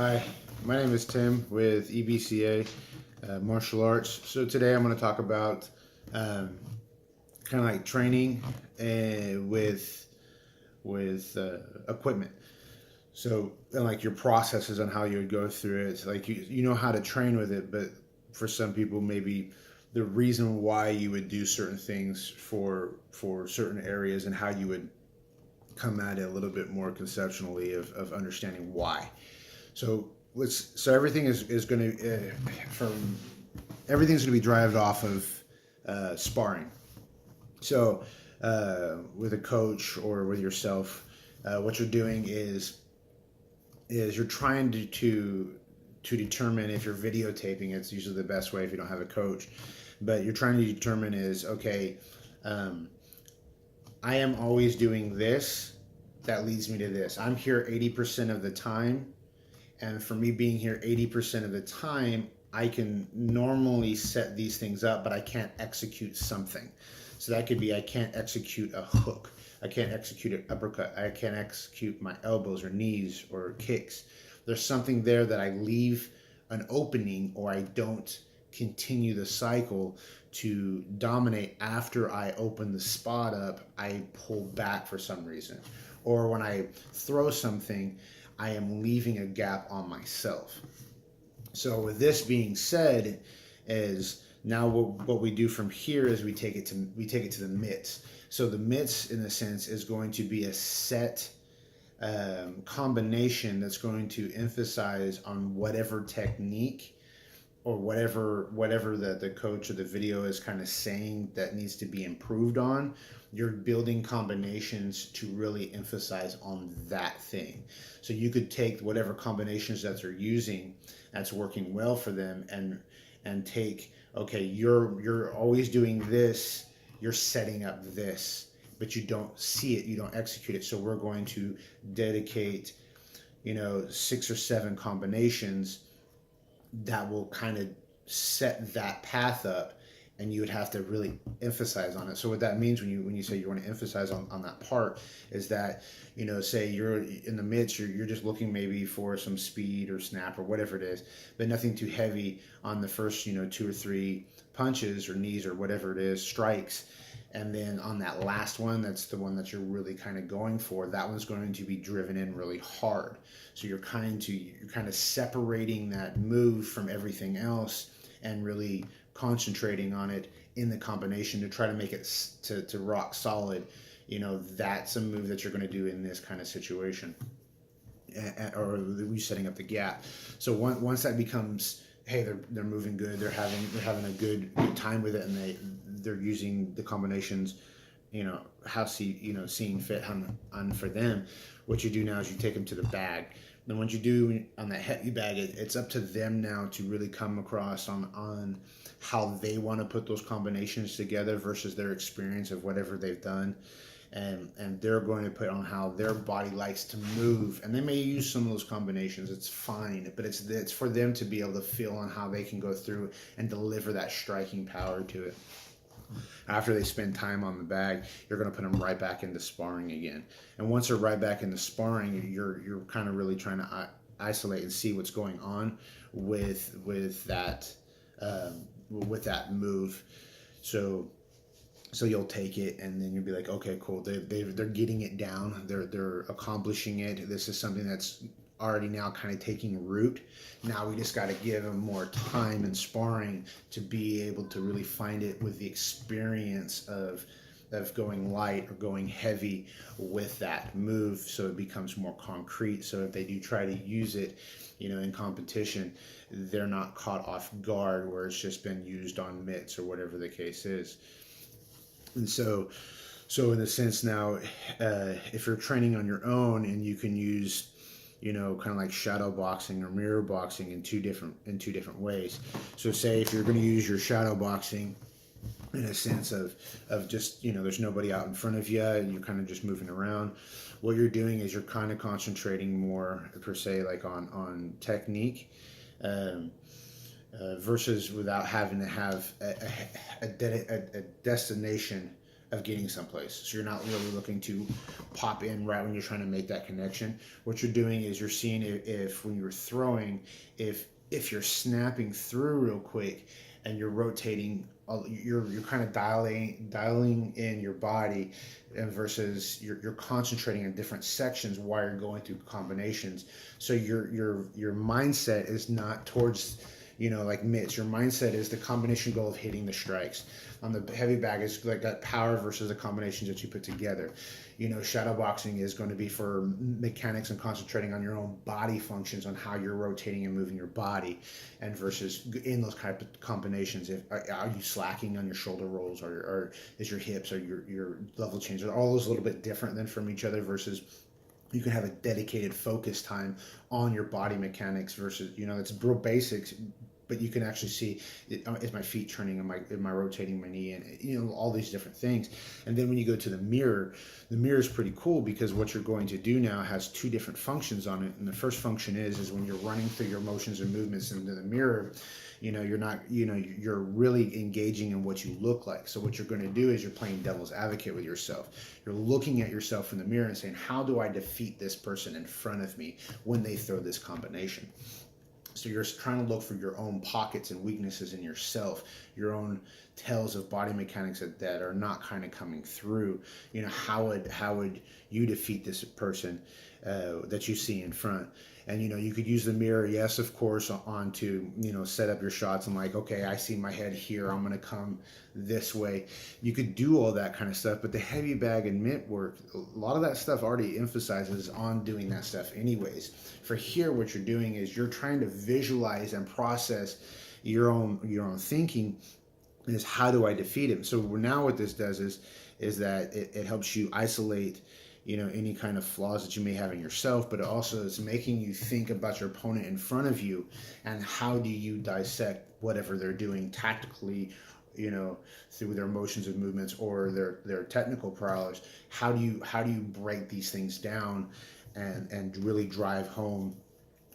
Hi, my name is Tim with EBCA Martial Arts. So today I'm going to talk about um, kind of like training with equipment. So and like your processes on how you would go through it. Like you know how to train with it, but for some people maybe the reason why you would do certain things for certain areas and how you would come at it a little bit more conceptually of understanding why. So everything is going to from everything's going to be derived off of sparring. So with a coach or with yourself, what you're doing is you're trying to determine if you're videotaping. It's usually the best way if you don't have a coach, but you're trying to determine is okay. Um, I am always doing this. That leads me to this. I'm here 80% of the time. And for me being here 80% of the time, I can normally set these things up, but I can't execute something. So that could be I can't execute a hook. I can't execute an uppercut. I can't execute my elbows or knees or kicks. There's something there that I leave an opening or I don't continue the cycle to dominate after I open the spot up. I pull back for some reason. Or when I throw something, I am leaving a gap on myself. So with this being said, is now what we do from here is we take it to the mitts. So the mitts, in a sense, is going to be a set combination that's going to emphasize on whatever technique or whatever the coach or the video is kind of saying that needs to be improved on. You're building combinations to really emphasize on that thing. So you could take whatever combinations that they're using that's working well for them and take, okay, you're always doing this, you're setting up this, but you don't see it, you don't execute it. So we're going to dedicate 6 or 7 combinations that will kind of set that path up, and you would have to really emphasize on it. So what that means when you say you want to emphasize on that part is that, say you're in the midst, you're just looking maybe for some speed or snap or whatever it is, but nothing too heavy on the first 2 or 3 punches or knees or whatever it is, strikes. And then on that last one, that's the one that you're really kind of going for. That one's going to be driven in really hard. So you're kind of separating that move from everything else and really concentrating on it in the combination to try to make it to rock solid. That's a move that you're going to do in this kind of situation, or you setting up the gap. So once that becomes, hey, they're moving good, they're having a good time with it, and they're using the combinations, how seeing fit on for them. What you do now is you take them to the bag. Then once you do on that heavy bag, it's up to them now to really come across on how they want to put those combinations together versus their experience of whatever they've done. And they're going to put on how their body likes to move, and they may use some of those combinations. It's fine, but it's for them to be able to feel on how they can go through and deliver that striking power to it. After they spend time on the bag, you're going to put them right back into sparring again. And once they're right back into sparring, you're kind of really trying to isolate and see what's going on with that move. So you'll take it, and then you'll be like, okay, cool. They're getting it down. They're accomplishing it. This is something that's already now kind of taking root. Now we just got to give them more time and sparring to be able to really find it with the experience of going light or going heavy with that move, so it becomes more concrete. So if they do try to use it, in competition, they're not caught off guard where it's just been used on mitts or whatever the case is. And so in a sense now, if you're training on your own and you can use, kind of like shadow boxing or mirror boxing in two different ways. So say if you're going to use your shadow boxing in a sense of just, there's nobody out in front of you and you're kind of just moving around, what you're doing is you're kind of concentrating more per se like on technique, versus without having to have a destination of getting someplace. So you're not really looking to pop in right when you're trying to make that connection. What you're doing is you're seeing if when you're throwing, if you're snapping through real quick and you're rotating, you're kind of dialing in your body, and versus you're concentrating on different sections while you're going through combinations. So your mindset is not towards, like mitts. Your mindset is the combination goal of hitting the strikes. On the heavy bag, is like that power versus the combinations that you put together. Shadow boxing is going to be for mechanics and concentrating on your own body functions, on how you're rotating and moving your body, and versus in those kind of combinations. Are you slacking on your shoulder rolls, or is your hips, or your level change? Are all those a little bit different than from each other, versus you can have a dedicated focus time on your body mechanics versus, it's real basics, but you can actually see, is my feet turning, am I rotating my knee, and all these different things. And then when you go to the mirror is pretty cool, because what you're going to do now has two different functions on it. And the first function is when you're running through your motions and movements into the mirror, you're not, you're really engaging in what you look like. So what you're going to do is you're playing devil's advocate with yourself. You're looking at yourself in the mirror and saying, how do I defeat this person in front of me when they throw this combination? So you're trying to look for your own pockets and weaknesses in yourself, your own tells of body mechanics that are not kind of coming through. How would you defeat this person that you see in front? And you could use the mirror, yes, of course, on to set up your shots. And like, okay, I see my head here, I'm going to come this way. You could do all that kind of stuff, but the heavy bag and mitt work, a lot of that stuff already emphasizes on doing that stuff anyways. For here, what you're doing is you're trying to visualize and process your own thinking, is how do I defeat him? So now what this does is that it helps you isolate any kind of flaws that you may have in yourself, but it also is making you think about your opponent in front of you, and how do you dissect whatever they're doing tactically, through their motions and movements or their technical prowess. How do you break these things down and really drive home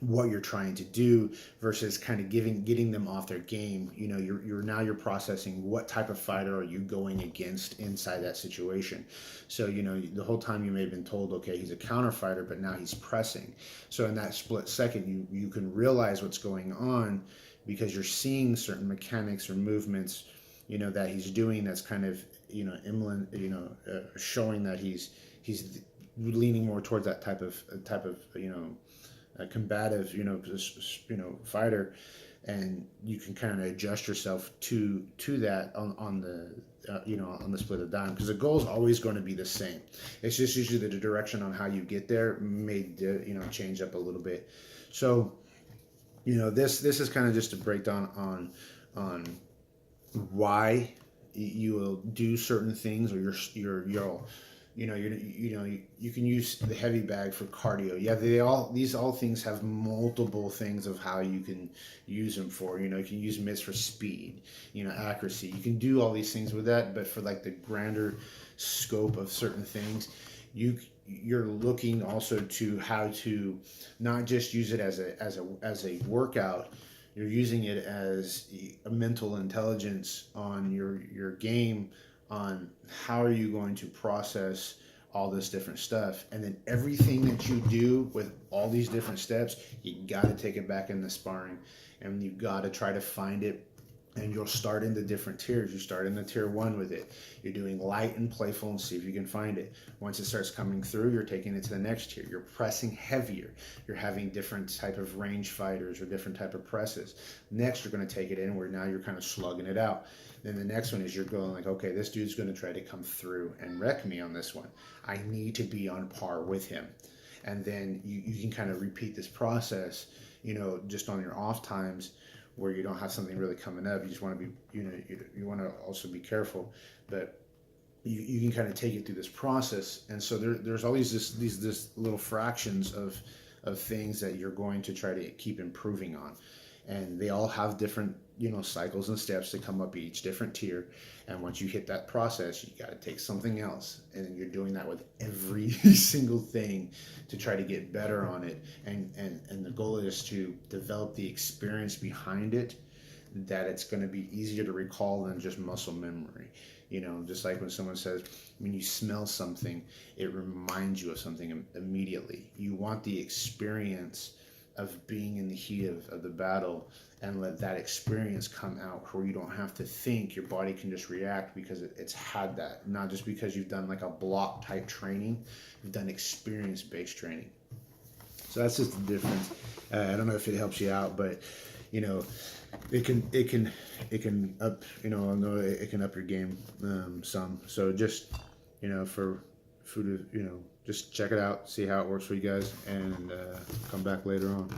what you're trying to do, versus kind of getting them off their game. You're processing what type of fighter are you going against inside that situation. So the whole time you may have been told, okay, he's a counter fighter, but now he's pressing. So in that split second, you can realize what's going on, because you're seeing certain mechanics or movements that he's doing, that's kind of showing that he's leaning more towards that type of a combative fighter, and you can kind of adjust yourself to that on the split of dime, because the goal is always going to be the same. It's just usually the direction on how you get there may change up a little bit. So this is kind of just a breakdown on why you will do certain things, or you'll you can use the heavy bag for cardio. Yeah, these all things have multiple things of how you can use them for. You can use mitts for speed, accuracy. You can do all these things with that, but for like the grander scope of certain things, you're looking also to how to not just use it as a workout. You're using it as a mental intelligence on your game, on how are you going to process all this different stuff. And then everything that you do with all these different steps, you got to take it back in the sparring, and you got to try to find it. And you'll start in the different tiers. You start in the tier 1 with it. You're doing light and playful and see if you can find it. Once it starts coming through, you're taking it to the next tier. You're pressing heavier. You're having different type of range fighters or different type of presses. Next, you're going to take it in where now you're kind of slugging it out. Then the next one is you're going like, okay, this dude's going to try to come through and wreck me on this one. I need to be on par with him. And then you can kind of repeat this process, just on your off times, where you don't have something really coming up. You just want to be, you want to also be careful, but you can kind of take it through this process. And so there's always this little fractions of things that you're going to try to keep improving on. And they all have different, cycles and steps to come up each different tier. And once you hit that process, you got to take something else. And then you're doing that with every single thing to try to get better on it. And the goal is to develop the experience behind it, that it's going to be easier to recall than just muscle memory. You know, just like when someone says, when you smell something, it reminds you of something immediately. You want the experience of being in the heat of the battle, and let that experience come out where you don't have to think. Your body can just react because it's had that, not just because you've done like a block type training. You've done experience based training. So that's just the difference. I don't know if it helps you out, but you know, it can up, you know, I know it can up your game some. So just, you know, for food, you know, just check it out, see how it works for you guys, and come back later on.